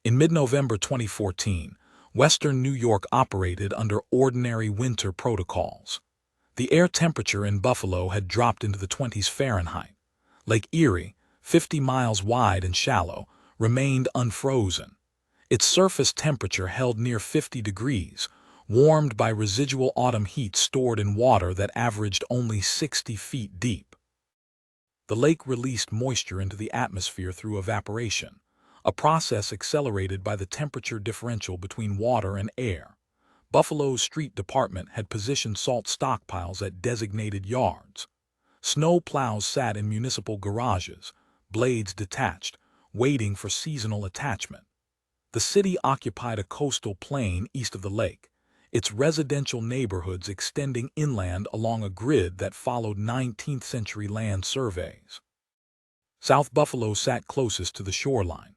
In mid-November 2014, Western New York operated under ordinary winter protocols. The air temperature in Buffalo had dropped into the 20s Fahrenheit. Lake Erie, 50 miles wide and shallow, remained unfrozen. Its surface temperature held near 50 degrees, warmed by residual autumn heat stored in water that averaged only 60 feet deep. The lake released moisture into the atmosphere through evaporation, a process accelerated by the temperature differential between water and air. Buffalo's street department had positioned salt stockpiles at designated yards. Snow plows sat in municipal garages, blades detached, waiting for seasonal attachment. The city occupied a coastal plain east of the lake, its residential neighborhoods extending inland along a grid that followed 19th-century land surveys. South Buffalo sat closest to the shoreline.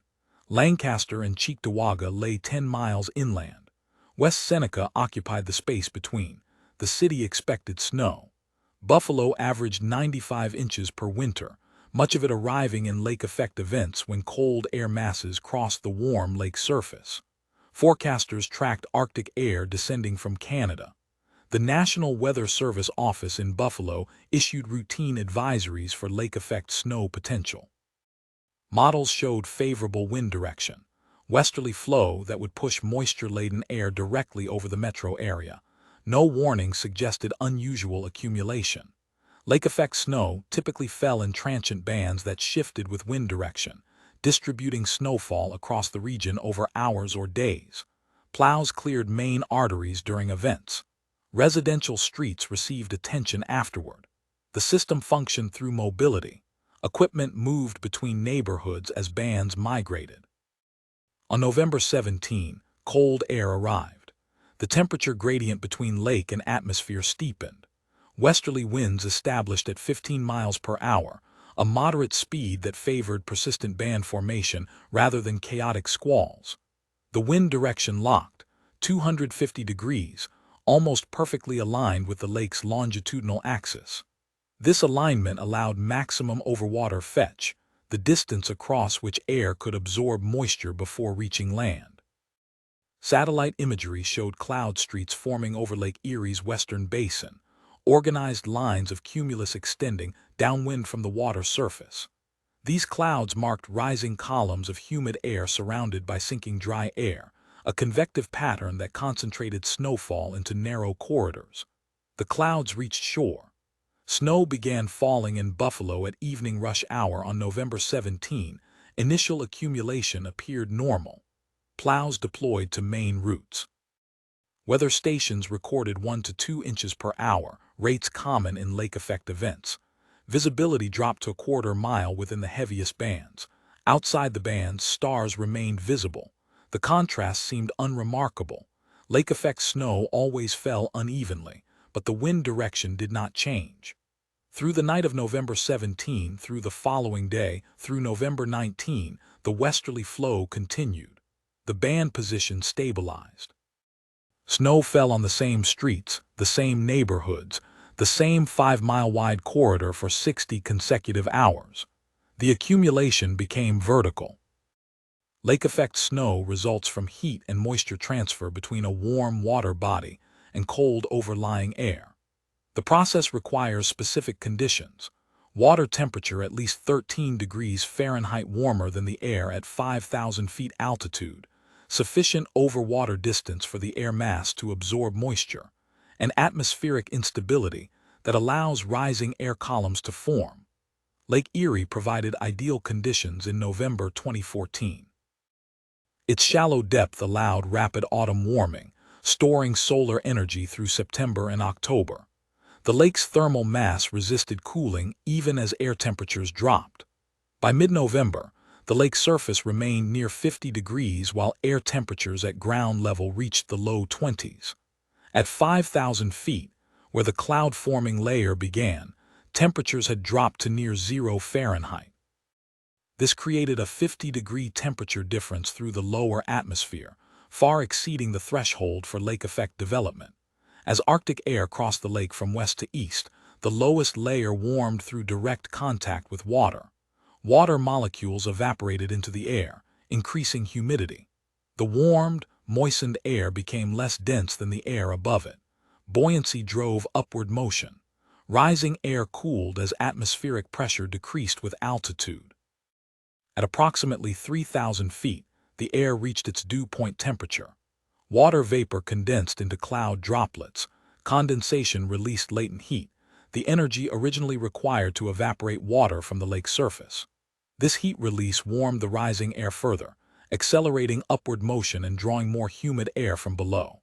Lancaster and Cheektowaga lay 10 miles inland. West Seneca occupied the space between. The city expected snow. Buffalo averaged 95 inches per winter, much of it arriving in lake effect events when cold air masses crossed the warm lake surface. Forecasters tracked Arctic air descending from Canada. The National Weather Service office in Buffalo issued routine advisories for lake effect snow potential. Models showed favorable wind direction, westerly flow that would push moisture-laden air directly over the metro area. No warning suggested unusual accumulation. Lake effect snow typically fell in transient bands that shifted with wind direction, distributing snowfall across the region over hours or days. Plows cleared main arteries during events. Residential streets received attention afterward. The system functioned through mobility. Equipment moved between neighborhoods as bands migrated. On November 17, cold air arrived. The temperature gradient between lake and atmosphere steepened. Westerly winds established at 15 miles per hour, a moderate speed that favored persistent band formation rather than chaotic squalls. The wind direction locked, 250 degrees, almost perfectly aligned with the lake's longitudinal axis. This alignment allowed maximum overwater fetch, the distance across which air could absorb moisture before reaching land. Satellite imagery showed cloud streets forming over Lake Erie's western basin, organized lines of cumulus extending downwind from the water surface. These clouds marked rising columns of humid air surrounded by sinking dry air, a convective pattern that concentrated snowfall into narrow corridors. The clouds reached shore. Snow began falling in Buffalo at evening rush hour on November 17. Initial accumulation appeared normal. Plows deployed to main routes. Weather stations recorded 1 to 2 inches per hour, rates common in lake effect events. Visibility dropped to a quarter mile within the heaviest bands. Outside the bands, stars remained visible. The contrast seemed unremarkable. Lake effect snow always fell unevenly, but the wind direction did not change. Through the night of November 17 through the following day, through November 19, the westerly flow continued. The band position stabilized. Snow fell on the same streets, the same neighborhoods, the same 5-mile-wide corridor for 60 consecutive hours. The accumulation became vertical. Lake effect snow results from heat and moisture transfer between a warm water body and cold overlying air. The process requires specific conditions: water temperature at least 13 degrees Fahrenheit warmer than the air at 5,000 feet altitude, sufficient overwater distance for the air mass to absorb moisture, and atmospheric instability that allows rising air columns to form. Lake Erie provided ideal conditions in November 2014. Its shallow depth allowed rapid autumn warming, storing solar energy through September and October. The lake's thermal mass resisted cooling even as air temperatures dropped. By mid-November, the lake's surface remained near 50 degrees while air temperatures at ground level reached the low 20s. At 5,000 feet, where the cloud-forming layer began, temperatures had dropped to near 0 Fahrenheit. This created a 50-degree temperature difference through the lower atmosphere, far exceeding the threshold for lake effect development. As Arctic air crossed the lake from west to east, the lowest layer warmed through direct contact with water. Water molecules evaporated into the air, increasing humidity. The warmed, moistened air became less dense than the air above it. Buoyancy drove upward motion. Rising air cooled as atmospheric pressure decreased with altitude. At approximately 3,000 feet, the air reached its dew point temperature. Water vapor condensed into cloud droplets. Condensation released latent heat, the energy originally required to evaporate water from the lake's surface. This heat release warmed the rising air further, accelerating upward motion and drawing more humid air from below.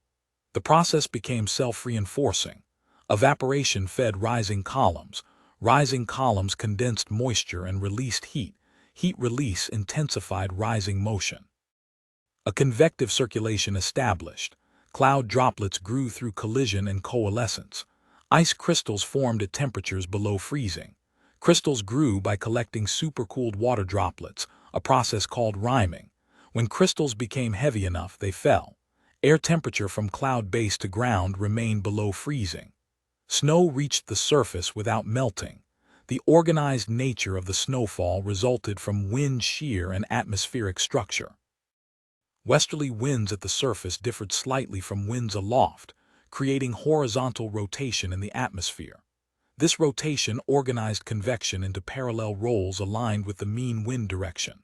The process became self-reinforcing. Evaporation fed rising columns. Rising columns condensed moisture and released heat. Heat release intensified rising motion. A convective circulation established. Cloud droplets grew through collision and coalescence. Ice crystals formed at temperatures below freezing. Crystals grew by collecting supercooled water droplets, a process called riming. When crystals became heavy enough, they fell. Air temperature from cloud base to ground remained below freezing. Snow reached the surface without melting. The organized nature of the snowfall resulted from wind shear and atmospheric structure. Westerly winds at the surface differed slightly from winds aloft, creating horizontal rotation in the atmosphere. This rotation organized convection into parallel rolls aligned with the mean wind direction.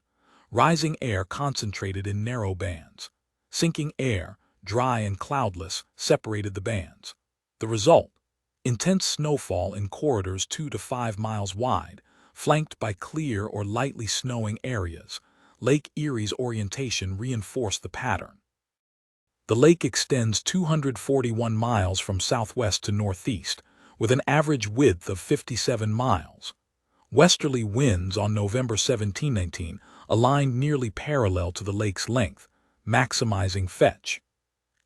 Rising air concentrated in narrow bands. Sinking air, dry and cloudless, separated the bands. The result: intense snowfall in corridors 2 to 5 miles wide, flanked by clear or lightly snowing areas. Lake Erie's orientation reinforced the pattern. The lake extends 241 miles from southwest to northeast, with an average width of 57 miles. Westerly winds on November 17-19 aligned nearly parallel to the lake's length, maximizing fetch.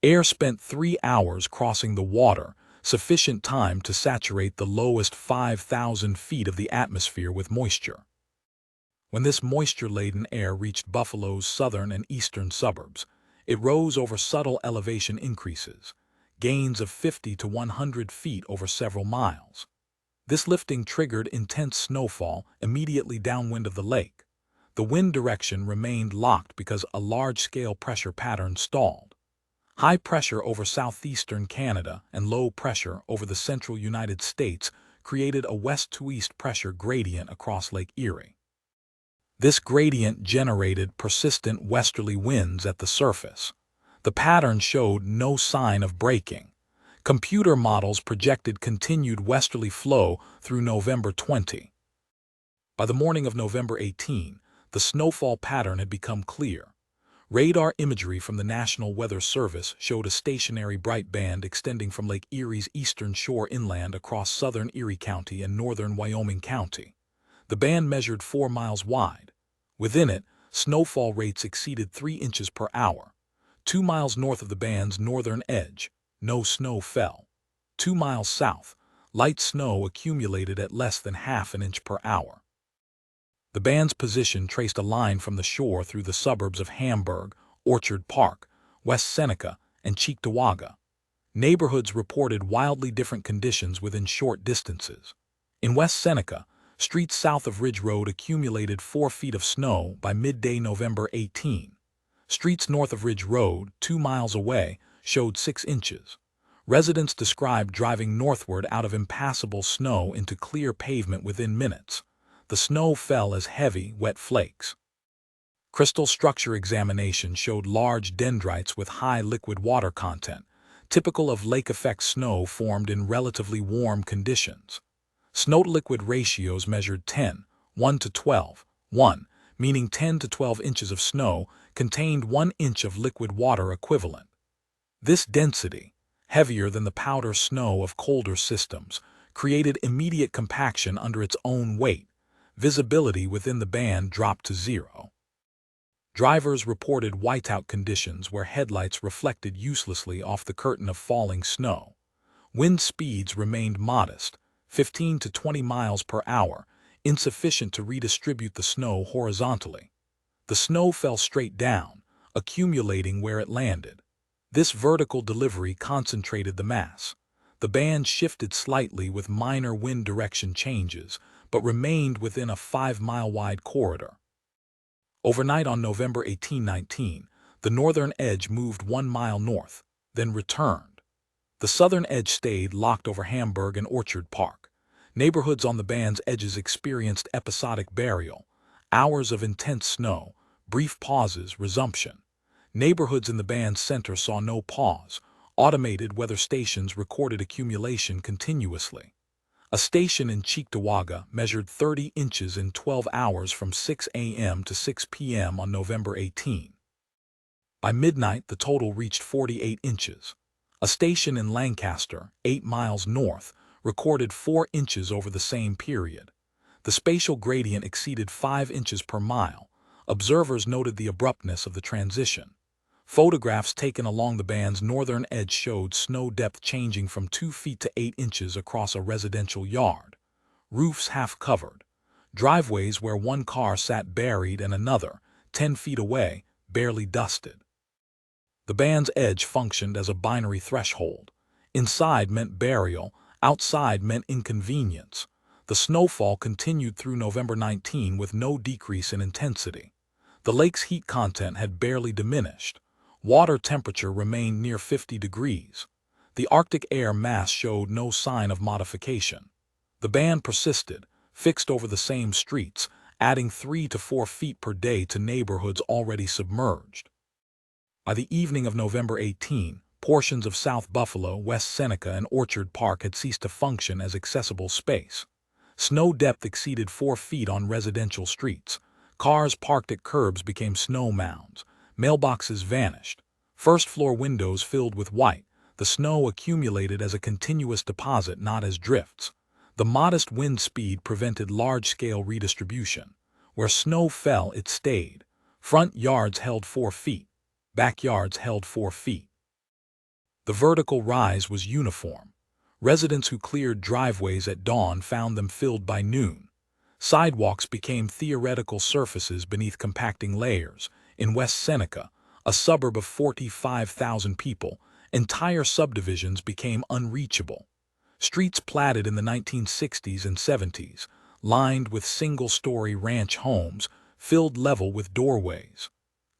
Air spent 3 hours crossing the water, sufficient time to saturate the lowest 5,000 feet of the atmosphere with moisture. When this moisture-laden air reached Buffalo's southern and eastern suburbs, it rose over subtle elevation increases, gains of 50 to 100 feet over several miles. This lifting triggered intense snowfall immediately downwind of the lake. The wind direction remained locked because a large-scale pressure pattern stalled. High pressure over southeastern Canada and low pressure over the central United States created a west-to-east pressure gradient across Lake Erie. This gradient generated persistent westerly winds at the surface. The pattern showed no sign of breaking. Computer models projected continued westerly flow through November 20. By the morning of November 18, the snowfall pattern had become clear. Radar imagery from the National Weather Service showed a stationary bright band extending from Lake Erie's eastern shore inland across southern Erie County and northern Wyoming County. The band measured 4 miles wide. Within it, snowfall rates exceeded 3 inches per hour. 2 miles north of the band's northern edge, no snow fell. 2 miles south, light snow accumulated at less than half an inch per hour. The band's position traced a line from the shore through the suburbs of Hamburg, Orchard Park, West Seneca, and Cheektowaga. Neighborhoods reported wildly different conditions within short distances. In West Seneca, streets south of Ridge Road accumulated 4 feet of snow by midday November 18. Streets north of Ridge Road, 2 miles away, showed 6 inches. Residents described driving northward out of impassable snow into clear pavement within minutes. The snow fell as heavy, wet flakes. Crystal structure examination showed large dendrites with high liquid water content, typical of lake-effect snow formed in relatively warm conditions. Snow-to-liquid ratios measured 1 to 12, 1, meaning 10 to 12 inches of snow contained 1 inch of liquid water equivalent. This density, heavier than the powder snow of colder systems, created immediate compaction under its own weight. Visibility within the band dropped to 0. Drivers reported whiteout conditions where headlights reflected uselessly off the curtain of falling snow. Wind speeds remained modest, 15 to 20 miles per hour, insufficient to redistribute the snow horizontally. The snow fell straight down, accumulating where it landed. This vertical delivery concentrated the mass. The band shifted slightly with minor wind direction changes, but remained within a 5-mile wide corridor. Overnight on November 18-19, The northern edge moved 1 mile north, then returned. The southern edge stayed locked over Hamburg and Orchard Park. Neighborhoods on the band's edges experienced episodic burial, hours of intense snow, brief pauses, resumption. Neighborhoods in the band's center saw no pause. Automated weather stations recorded accumulation continuously. A station in Cheektowaga measured 30 inches in 12 hours from 6 a.m. to 6 p.m. on November 18. By midnight, the total reached 48 inches. A station in Lancaster, 8 miles north, recorded 4 inches over the same period. The spatial gradient exceeded 5 inches per mile. Observers noted the abruptness of the transition. Photographs taken along the band's northern edge showed snow depth changing from 2 feet to 8 inches across a residential yard. Roofs half covered. Driveways where one car sat buried and another, 10 feet away, barely dusted. The band's edge functioned as a binary threshold. Inside meant burial, outside meant inconvenience. The snowfall continued through November 19 with no decrease in intensity. The lake's heat content had barely diminished. Water temperature remained near 50 degrees. The Arctic air mass showed no sign of modification. The band persisted, fixed over the same streets, adding 3 to 4 feet per day to neighborhoods already submerged. By the evening of November 18, portions of South Buffalo, West Seneca, and Orchard Park had ceased to function as accessible space. Snow depth exceeded 4 feet on residential streets. Cars parked at curbs became snow mounds. Mailboxes vanished. First-floor windows filled with white. The snow accumulated as a continuous deposit, not as drifts. The modest wind speed prevented large-scale redistribution. Where snow fell, it stayed. Front yards held 4 feet. Backyards held 4 feet. The vertical rise was uniform. Residents who cleared driveways at dawn found them filled by noon. Sidewalks became theoretical surfaces beneath compacting layers. In West Seneca, a suburb of 45,000 people, entire subdivisions became unreachable. Streets platted in the 1960s and 70s, lined with single-story ranch homes, filled level with doorways.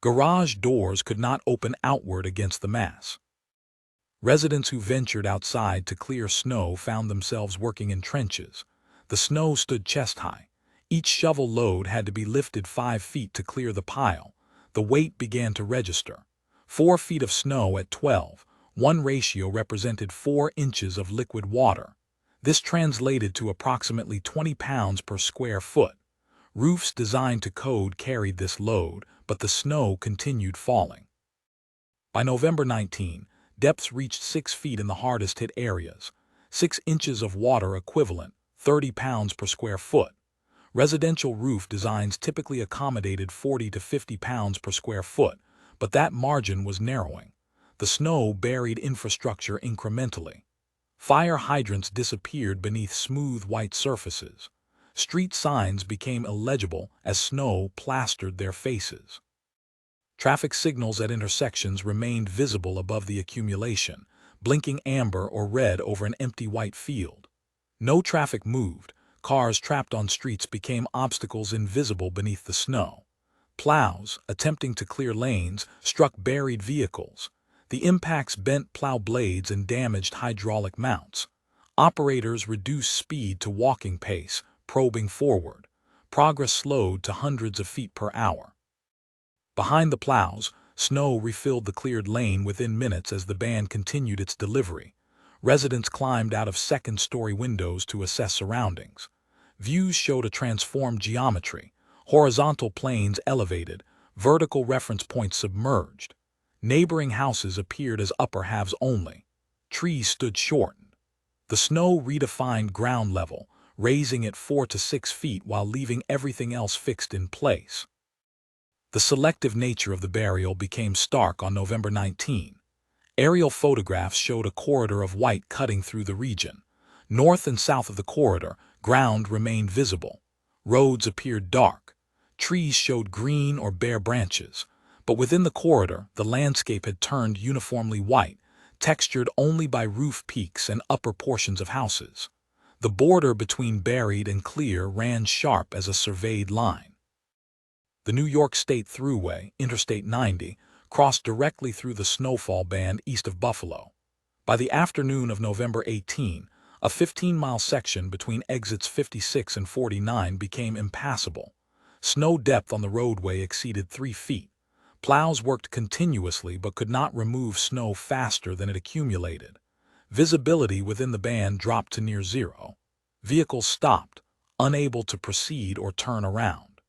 Garage doors could not open outward against the mass. Residents who ventured outside to clear snow found themselves working in trenches. The snow stood chest-high. Each shovel load had to be lifted 5 feet to clear the pile. The weight began to register. 4 feet of snow at 12:1 ratio represented 4 inches of liquid water. This translated to approximately 20 pounds per square foot. Roofs designed to code carried this load, but the snow continued falling. By November 19, depths reached 6 feet in the hardest-hit areas. 6 inches of water equivalent, 30 pounds per square foot. Residential roof designs typically accommodated 40 to 50 pounds per square foot, but that margin was narrowing. The snow buried infrastructure incrementally. Fire hydrants disappeared beneath smooth white surfaces. Street signs became illegible as snow plastered their faces. Traffic signals at intersections remained visible above the accumulation, blinking amber or red over an empty white field. No traffic moved. Cars trapped on streets became obstacles invisible beneath the snow. Plows, attempting to clear lanes, struck buried vehicles. The impacts bent plow blades and damaged hydraulic mounts. Operators reduced speed to walking pace, probing forward. Progress slowed to hundreds of feet per hour. Behind the plows, snow refilled the cleared lane within minutes as the band continued its delivery. Residents climbed out of second-story windows to assess surroundings. Views showed a transformed geometry. Horizontal planes elevated, vertical reference points submerged. Neighboring houses appeared as upper halves only. Trees stood shortened. The snow redefined ground level, raising it 4 to 6 feet while leaving everything else fixed in place. The selective nature of the burial became stark on November 19. Aerial photographs showed a corridor of white cutting through the region. North and south of the corridor, ground remained visible. Roads appeared dark. Trees showed green or bare branches. But within the corridor, the landscape had turned uniformly white, textured only by roof peaks and upper portions of houses. The border between buried and clear ran sharp as a surveyed line. The New York State Thruway, Interstate 90, crossed directly through the snowfall band east of Buffalo. By the afternoon of November 18, a 15-mile section between exits 56 and 49 became impassable. Snow depth on the roadway exceeded 3 feet. Plows worked continuously but could not remove snow faster than it accumulated. Visibility within the band dropped to near zero. Vehicles stopped, unable to proceed or turn around.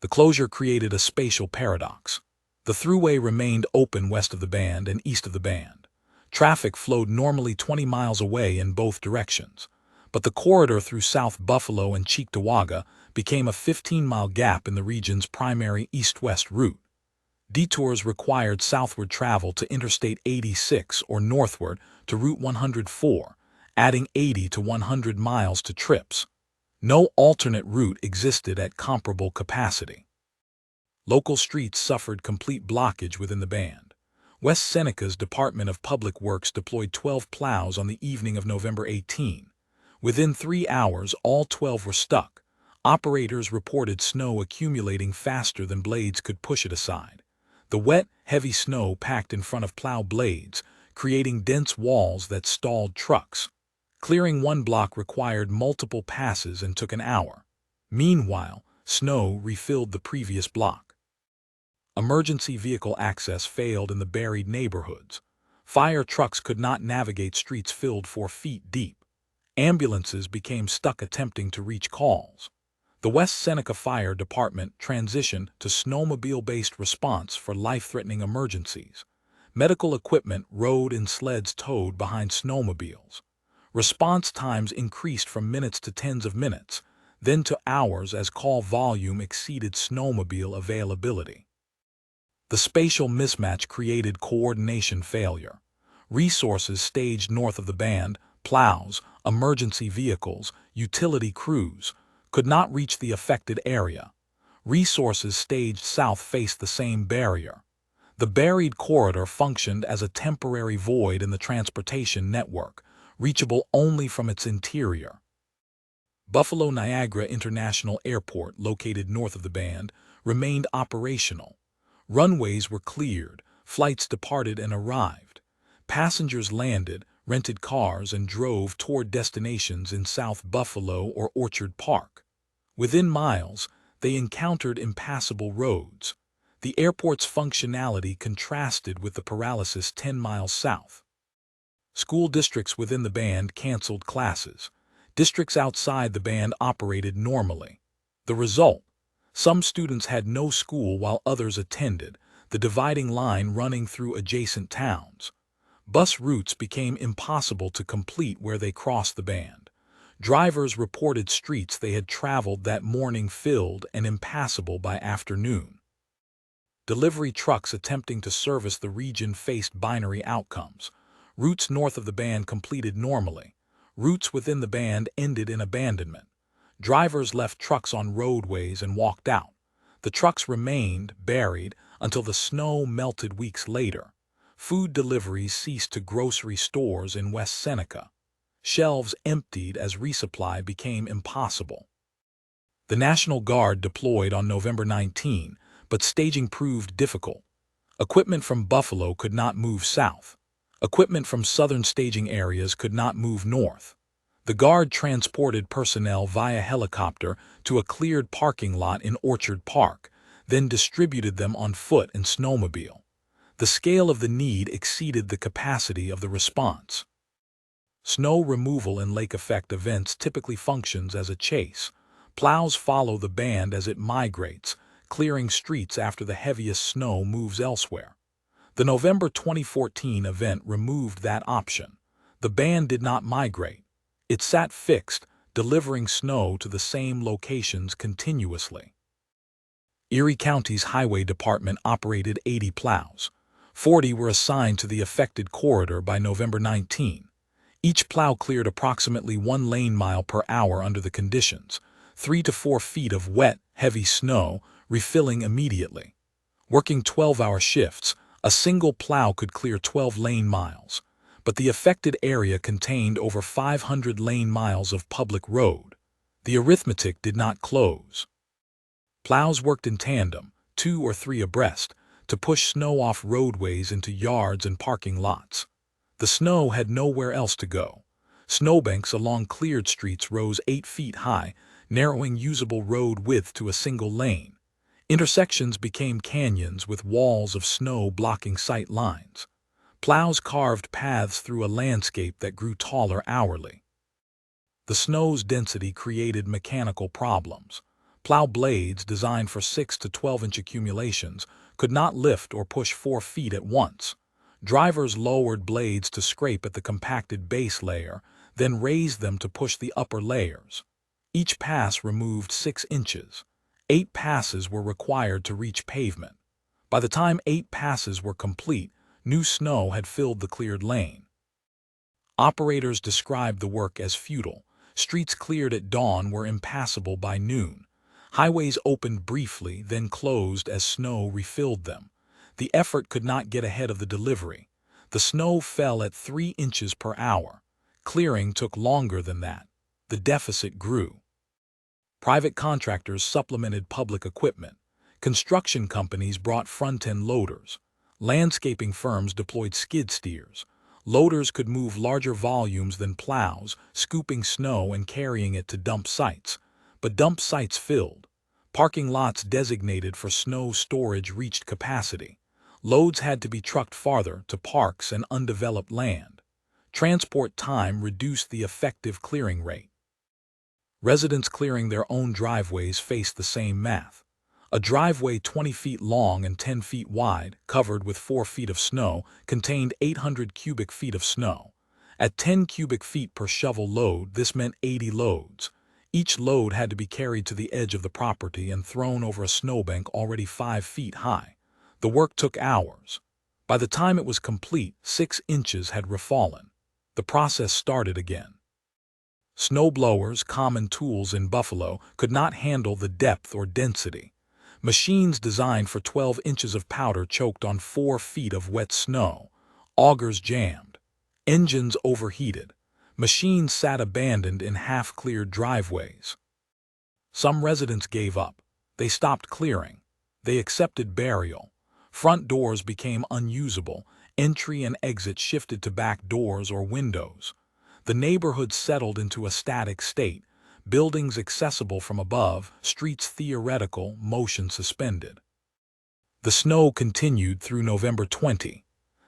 The closure created a spatial paradox. The thruway remained open west of the band and east of the band. Traffic flowed normally 20 miles away in both directions, but the corridor through South Buffalo and Cheektowaga became a 15-mile gap in the region's primary east-west route. Detours required southward travel to Interstate 86 or northward to Route 104, adding 80 to 100 miles to trips. No alternate route existed at comparable capacity. Local streets suffered complete blockage within the band. West Seneca's Department of Public Works deployed 12 plows on the evening of November 18. Within 3 hours, all 12 were stuck. Operators reported snow accumulating faster than blades could push it aside. The wet, heavy snow packed in front of plow blades, creating dense walls that stalled trucks. Clearing one block required multiple passes and took an hour. Meanwhile, snow refilled the previous block. Emergency vehicle access failed in the buried neighborhoods. Fire trucks could not navigate streets filled 4 feet deep. Ambulances became stuck attempting to reach calls. The West Seneca Fire Department transitioned to snowmobile-based response for life-threatening emergencies. Medical equipment rode in sleds towed behind snowmobiles. Response times increased from minutes to tens of minutes, then to hours as call volume exceeded snowmobile availability. The spatial mismatch created coordination failure. Resources staged north of the band, plows, emergency vehicles, utility crews, could not reach the affected area. Resources staged south faced the same barrier. The buried corridor functioned as a temporary void in the transportation network, reachable only from its interior. Buffalo Niagara International Airport, located north of the band, remained operational. Runways were cleared, flights departed and arrived. Passengers landed, rented cars, and drove toward destinations in South Buffalo or Orchard Park. Within miles, they encountered impassable roads. The airport's functionality contrasted with the paralysis 10 miles south. School districts within the band canceled classes. Districts outside the band operated normally. The result: some students had no school while others attended, the dividing line running through adjacent towns. Bus routes became impossible to complete where they crossed the band. Drivers reported streets they had traveled that morning filled and impassable by afternoon. Delivery trucks attempting to service the region faced binary outcomes. Routes north of the band completed normally. Routes within the band ended in abandonment. Drivers left trucks on roadways and walked out. The trucks remained buried until the snow melted weeks later. Food deliveries ceased to grocery stores in West Seneca. Shelves emptied as resupply became impossible. The National Guard deployed on November 19, but staging proved difficult. Equipment from Buffalo could not move south. Equipment from southern staging areas could not move north. The Guard transported personnel via helicopter to a cleared parking lot in Orchard Park, then distributed them on foot and snowmobile. The scale of the need exceeded the capacity of the response. Snow removal in lake effect events typically functions as a chase. Plows follow the band as it migrates, clearing streets after the heaviest snow moves elsewhere. The November 2014 event removed that option. The band did not migrate. It sat fixed, delivering snow to the same locations continuously. Erie County's Highway Department operated 80 plows. 40 were assigned to the affected corridor by November 19. Each plow cleared approximately 1 lane mile per hour under the conditions, 3 to 4 feet of wet, heavy snow, refilling immediately. Working 12-hour shifts, a single plow could clear 12 lane miles. But the affected area contained over 500 lane miles of public road. The arithmetic did not close. Plows worked in tandem, 2 or 3 abreast, to push snow off roadways into yards and parking lots. The snow had nowhere else to go. Snowbanks along cleared streets rose 8 feet high, narrowing usable road width to a single lane. Intersections became canyons with walls of snow blocking sight lines. Plows carved paths through a landscape that grew taller hourly. The snow's density created mechanical problems. Plow blades designed for 6 to 12-inch accumulations could not lift or push 4 feet at once. Drivers lowered blades to scrape at the compacted base layer, then raised them to push the upper layers. Each pass removed 6 inches. 8 passes were required to reach pavement. By the time 8 passes were complete, new snow had filled the cleared lane. Operators described the work as futile. Streets cleared at dawn were impassable by noon. Highways opened briefly, then closed as snow refilled them. The effort could not get ahead of the delivery. The snow fell at 3 inches per hour. Clearing took longer than that. The deficit grew. Private contractors supplemented public equipment. Construction companies brought front-end loaders. Landscaping firms deployed skid steers. Loaders could move larger volumes than plows, scooping snow and carrying it to dump sites. But dump sites filled. Parking lots designated for snow storage reached capacity. Loads had to be trucked farther to parks and undeveloped land. Transport time reduced the effective clearing rate. Residents clearing their own driveways faced the same math. A driveway 20 feet long and 10 feet wide, covered with 4 feet of snow, contained 800 cubic feet of snow. At 10 cubic feet per shovel load, this meant 80 loads. Each load had to be carried to the edge of the property and thrown over a snowbank already 5 feet high. The work took hours. By the time it was complete, 6 inches had refallen. The process started again. Snowblowers, common tools in Buffalo, could not handle the depth or density. Machines designed for 12 inches of powder choked on 4 feet of wet snow. Augers jammed. Engines overheated. Machines sat abandoned in half-cleared driveways. Some residents gave up. They stopped clearing. They accepted burial. Front doors became unusable. Entry and exit shifted to back doors or windows. The neighborhood settled into a static state. Buildings accessible from above, streets theoretical, motion suspended. The snow continued through November 20.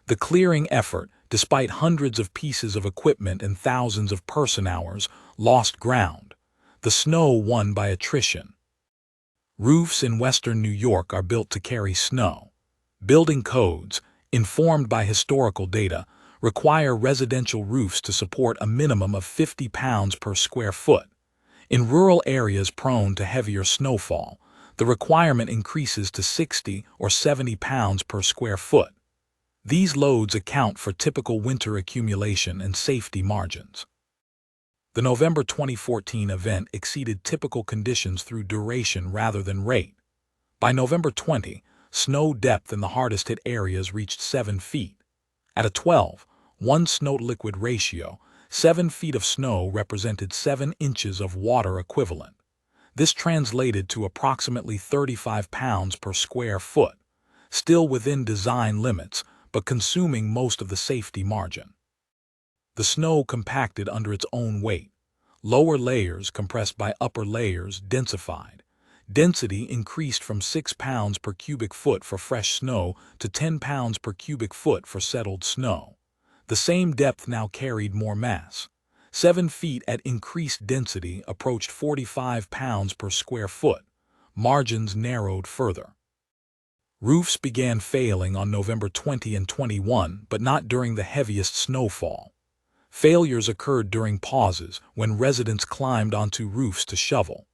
The clearing effort, despite hundreds of pieces of equipment and thousands of person-hours, lost ground. The snow won by attrition. Roofs in western New York are built to carry snow. Building codes, informed by historical data, require residential roofs to support a minimum of 50 pounds per square foot. In rural areas prone to heavier snowfall, the requirement increases to 60 or 70 pounds per square foot. These loads account for typical winter accumulation and safety margins. The November 2014 event exceeded typical conditions through duration rather than rate. By November 20, snow depth in the hardest-hit areas reached 7 feet. At a 12:1 snow-to-liquid ratio, 7 feet of snow represented 7 inches of water equivalent. This translated to approximately 35 pounds per square foot, still within design limits, but consuming most of the safety margin. The snow compacted under its own weight. Lower layers compressed by upper layers densified. Density increased from 6 pounds per cubic foot for fresh snow to 10 pounds per cubic foot for settled snow. The same depth now carried more mass. 7 feet at increased density approached 45 pounds per square foot. Margins narrowed further. Roofs began failing on November 20 and 21, but not during the heaviest snowfall. Failures occurred during pauses when residents climbed onto roofs to shovel.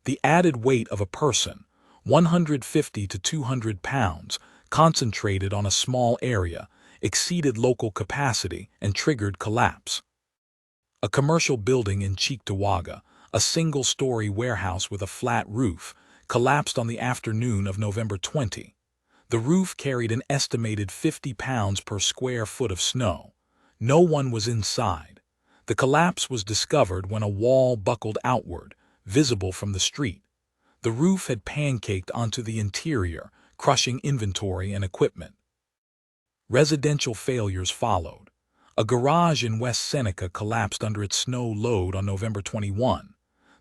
The added weight of a person, 150 to 200 pounds, concentrated on a small area, exceeded local capacity and triggered collapse. A commercial building in Cheektowaga, a single-story warehouse with a flat roof, collapsed on the afternoon of November 20. The roof carried an estimated 50 pounds per square foot of snow. No one was inside. The collapse was discovered when a wall buckled outward, visible from the street. The roof had pancaked onto the interior, crushing inventory and equipment. Residential failures followed. A garage in West Seneca collapsed under its snow load on November 21.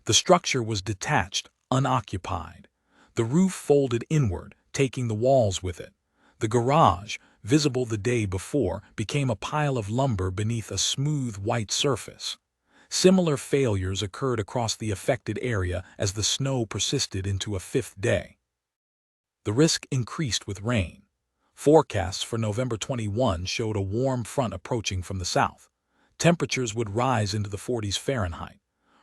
The structure was detached, unoccupied. The roof folded inward, taking the walls with it. The garage, visible the day before, became a pile of lumber beneath a smooth white surface. Similar failures occurred across the affected area as the snow persisted into a fifth day. The risk increased with rain. Forecasts for November 21 showed a warm front approaching from the south. Temperatures would rise into the 40s Fahrenheit.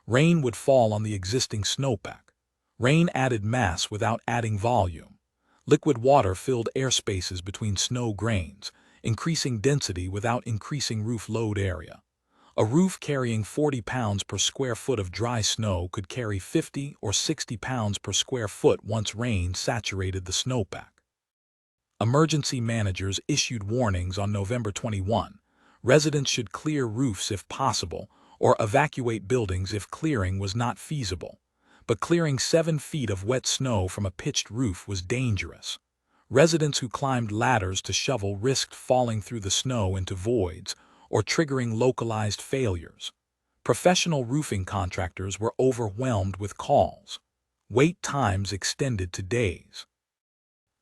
Rain would fall on the existing snowpack. Rain added mass without adding volume. Liquid water filled air spaces between snow grains, increasing density without increasing roof load area. A roof carrying 40 pounds per square foot of dry snow could carry 50 or 60 pounds per square foot once rain saturated the snowpack. Emergency managers issued warnings on November 21. Residents should clear roofs if possible, or evacuate buildings if clearing was not feasible. But clearing 7 feet of wet snow from a pitched roof was dangerous. Residents who climbed ladders to shovel risked falling through the snow into voids, or triggering localized failures. Professional roofing contractors were overwhelmed with calls. Wait times extended to days.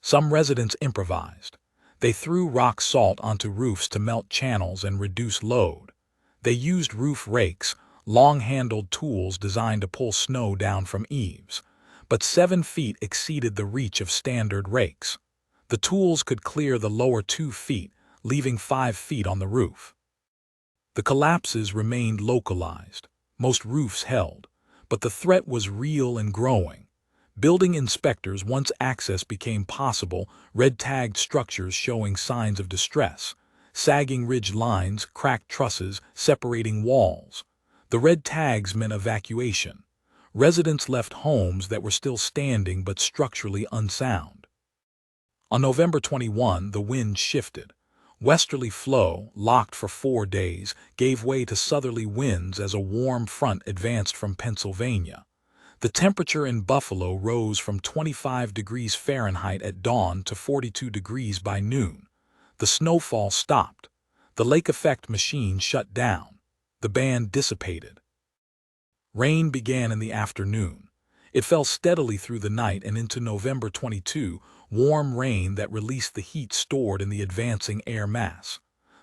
Some residents improvised. They threw rock salt onto roofs to melt channels and reduce load. They used roof rakes, long-handled tools designed to pull snow down from eaves. But 7 feet exceeded the reach of standard rakes. The tools could clear the lower 2 feet, leaving 5 feet on the roof. The collapses remained localized. Most roofs held, but the threat was real and growing. Building inspectors, once access became possible, red-tagged structures showing signs of distress, sagging ridge lines, cracked trusses, separating walls. The red tags meant evacuation. Residents left homes that were still standing but structurally unsound. On November 21, the wind shifted. Westerly flow, locked for 4 days, gave way to southerly winds as a warm front advanced from Pennsylvania. The temperature in Buffalo rose from 25 degrees Fahrenheit at dawn to 42 degrees by noon. The snowfall stopped. The lake effect machine shut down. The band dissipated. Rain began in the afternoon. It fell steadily through the night and into November 22, warm rain that released the heat stored in the advancing air mass.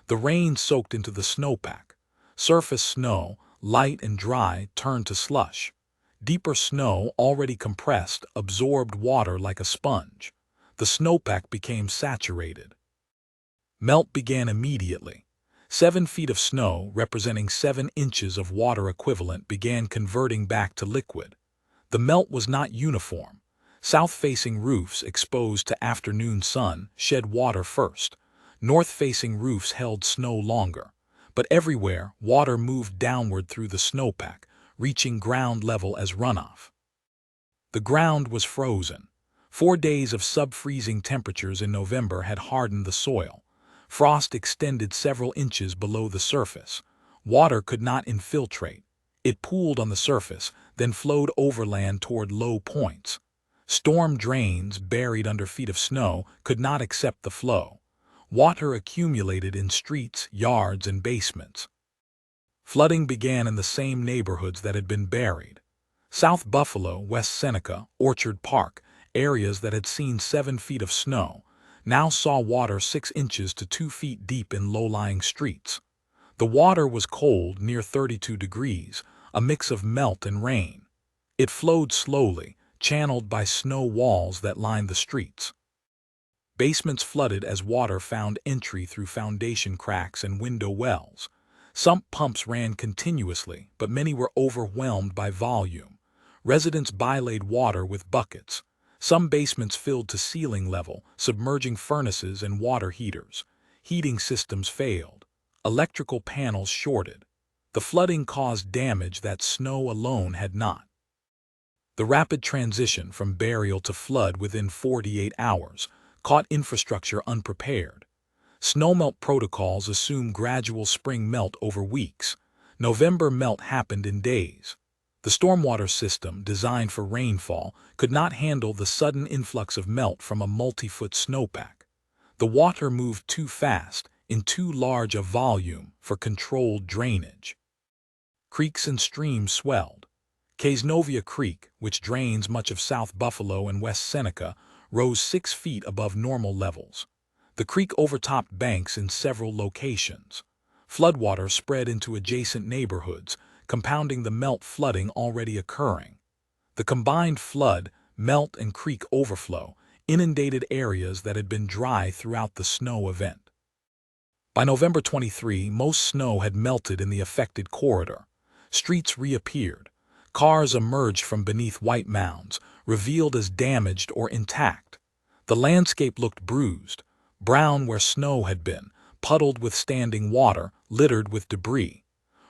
The rain soaked into the snowpack. Surface snow, light and dry, turned to slush. Deeper snow, already compressed, absorbed water like a sponge. The snowpack became saturated. Melt began immediately. 7 feet of snow, representing 7 inches of water equivalent, began converting back to liquid. The melt was not uniform. South-facing roofs exposed to afternoon sun shed water first. North-facing roofs held snow longer. But everywhere, water moved downward through the snowpack, reaching ground level as runoff. The ground was frozen. 4 days of sub-freezing temperatures in November had hardened the soil. Frost extended several inches below the surface. Water could not infiltrate. It pooled on the surface, then flowed overland toward low points. Storm drains, buried under feet of snow, could not accept the flow. Water accumulated in streets, yards, and basements. Flooding began in the same neighborhoods that had been buried. South Buffalo, West Seneca, Orchard Park, areas that had seen 7 feet of snow, now saw water 6 inches to 2 feet deep in low-lying streets. The water was cold, near 32 degrees, a mix of melt and rain. It flowed slowly, channeled by snow walls that lined the streets. Basements flooded as water found entry through foundation cracks and window wells. Sump pumps ran continuously, but many were overwhelmed by volume. Residents bylaid water with buckets. Some basements filled to ceiling level, submerging furnaces and water heaters. Heating systems failed. Electrical panels shorted. The flooding caused damage that snow alone had not. The rapid transition from burial to flood within 48 hours caught infrastructure unprepared. Snowmelt protocols assume gradual spring melt over weeks. November melt happened in days. The stormwater system, designed for rainfall, could not handle the sudden influx of melt from a multi-foot snowpack. The water moved too fast, in too large a volume for controlled drainage. Creeks and streams swelled. Cazenovia Creek, which drains much of South Buffalo and West Seneca, rose 6 feet above normal levels. The creek overtopped banks in several locations. Floodwater spread into adjacent neighborhoods, compounding the melt flooding already occurring. The combined flood, melt, and creek overflow inundated areas that had been dry throughout the snow event. By November 23, most snow had melted in the affected corridor. Streets reappeared. Cars emerged from beneath white mounds, revealed as damaged or intact. The landscape looked bruised, brown where snow had been, puddled with standing water, littered with debris.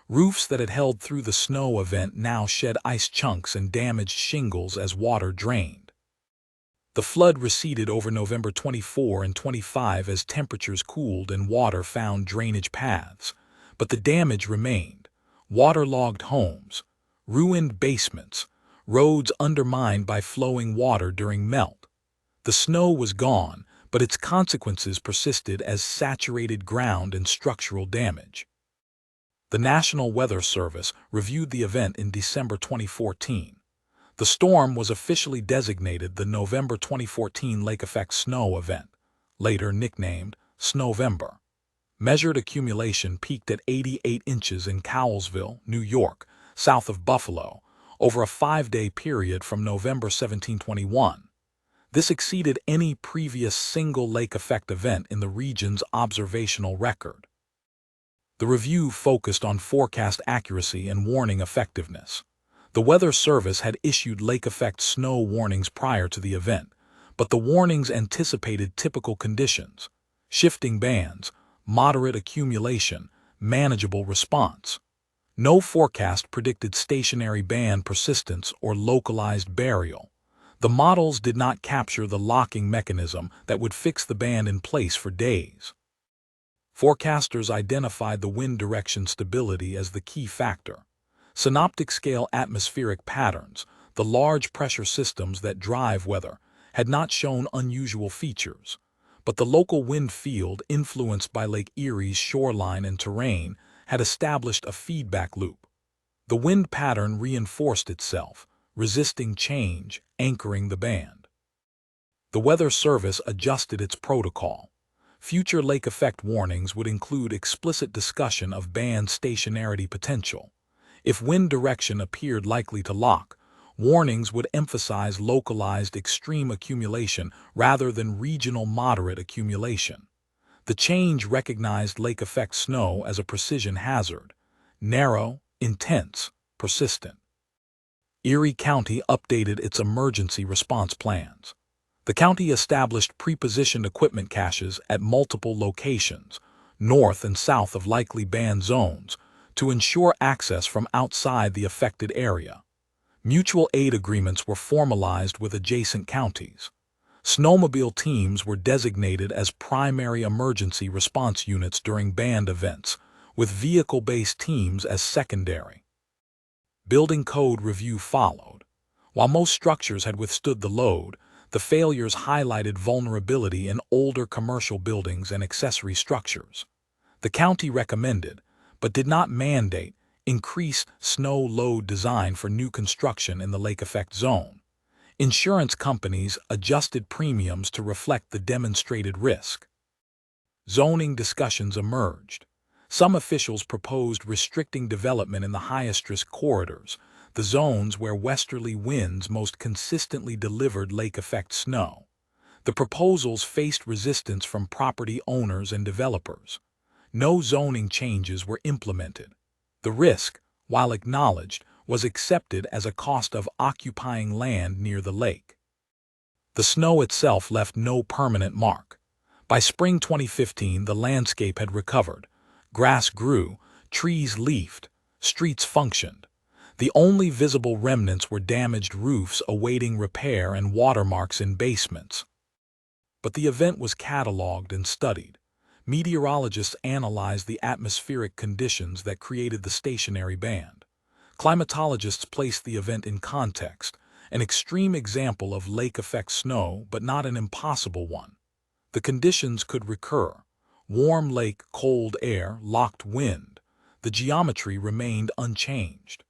Roofs that had held through the snow event now shed ice chunks and damaged shingles as water drained. The flood receded over November 24 and 25 as temperatures cooled and water found drainage paths, but the damage remained. Waterlogged homes, ruined basements, roads undermined by flowing water during melt. The snow was gone, but its consequences persisted as saturated ground and structural damage. The National Weather Service reviewed the event in December 2014. The storm was officially designated the November 2014 Lake Effect Snow Event, later nicknamed Snowvember. Measured accumulation peaked at 88 inches in Cowlsville, New York, south of Buffalo, over a 5-day period from November 1721. This exceeded any previous single lake effect event in the region's observational record. The review focused on forecast accuracy and warning effectiveness. The Weather Service had issued lake effect snow warnings prior to the event, but the warnings anticipated typical conditions: shifting bands, moderate accumulation, manageable response. No forecast predicted stationary band persistence or localized burial. The models did not capture the locking mechanism that would fix the band in place for days. Forecasters identified the wind direction stability as the key factor. Synoptic scale atmospheric patterns, the large pressure systems that drive weather, had not shown unusual features, but the local wind field, influenced by Lake Erie's shoreline and terrain, had established a feedback loop. The wind pattern reinforced itself, resisting change, anchoring the band. The Weather Service adjusted its protocol. Future lake effect warnings would include explicit discussion of band stationarity potential. If wind direction appeared likely to lock, warnings would emphasize localized extreme accumulation rather than regional moderate accumulation. The change recognized lake effect snow as a precision hazard: narrow, intense, persistent. Erie County updated its emergency response plans. The county established pre-positioned equipment caches at multiple locations, north and south of likely band zones, to ensure access from outside the affected area. Mutual aid agreements were formalized with adjacent counties. Snowmobile teams were designated as primary emergency response units during band events, with vehicle-based teams as secondary. Building code review followed. While most structures had withstood the load, the failures highlighted vulnerability in older commercial buildings and accessory structures. The county recommended, but did not mandate, increased snow load design for new construction in the lake effect zone. Insurance companies adjusted premiums to reflect the demonstrated risk. Zoning discussions emerged. Some officials proposed restricting development in the highest risk corridors, the zones where westerly winds most consistently delivered lake effect snow. The proposals faced resistance from property owners and developers. No zoning changes were implemented. The risk, while acknowledged, was accepted as a cost of occupying land near the lake. The snow itself left no permanent mark. By spring 2015, the landscape had recovered. Grass grew, trees leafed, streets functioned. The only visible remnants were damaged roofs awaiting repair and watermarks in basements. But the event was cataloged and studied. Meteorologists analyzed the atmospheric conditions that created the stationary band. Climatologists place the event in context, an extreme example of lake effect snow, but not an impossible one. The conditions could recur. Warm lake, cold air, locked wind. The geometry remained unchanged.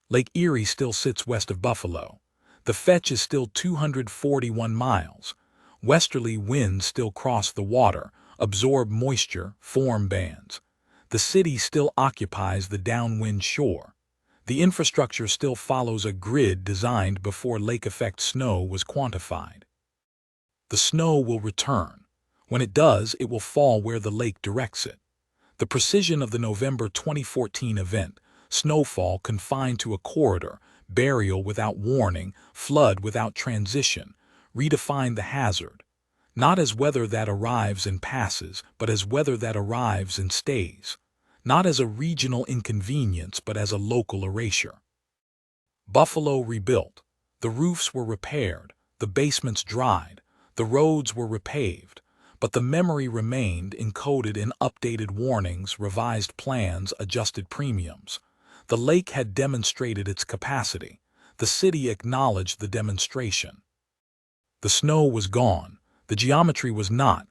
Lake Erie still sits west of Buffalo. The fetch is still 241 miles. Westerly winds still cross the water, absorb moisture, form bands. The city still occupies the downwind shore. The infrastructure still follows a grid designed before lake effect snow was quantified. The snow will return. When it does, it will fall where the lake directs it. The precision of the November 2014 event, snowfall confined to a corridor, burial without warning, flood without transition, redefined the hazard, not as weather that arrives and passes, but as weather that arrives and stays, not as a regional inconvenience, but as a local erasure. Buffalo rebuilt. The roofs were repaired, the basements dried, the roads were repaved, but the memory remained encoded in updated warnings, revised plans, adjusted premiums. The lake had demonstrated its capacity. The city acknowledged the demonstration. The snow was gone. The geometry was not.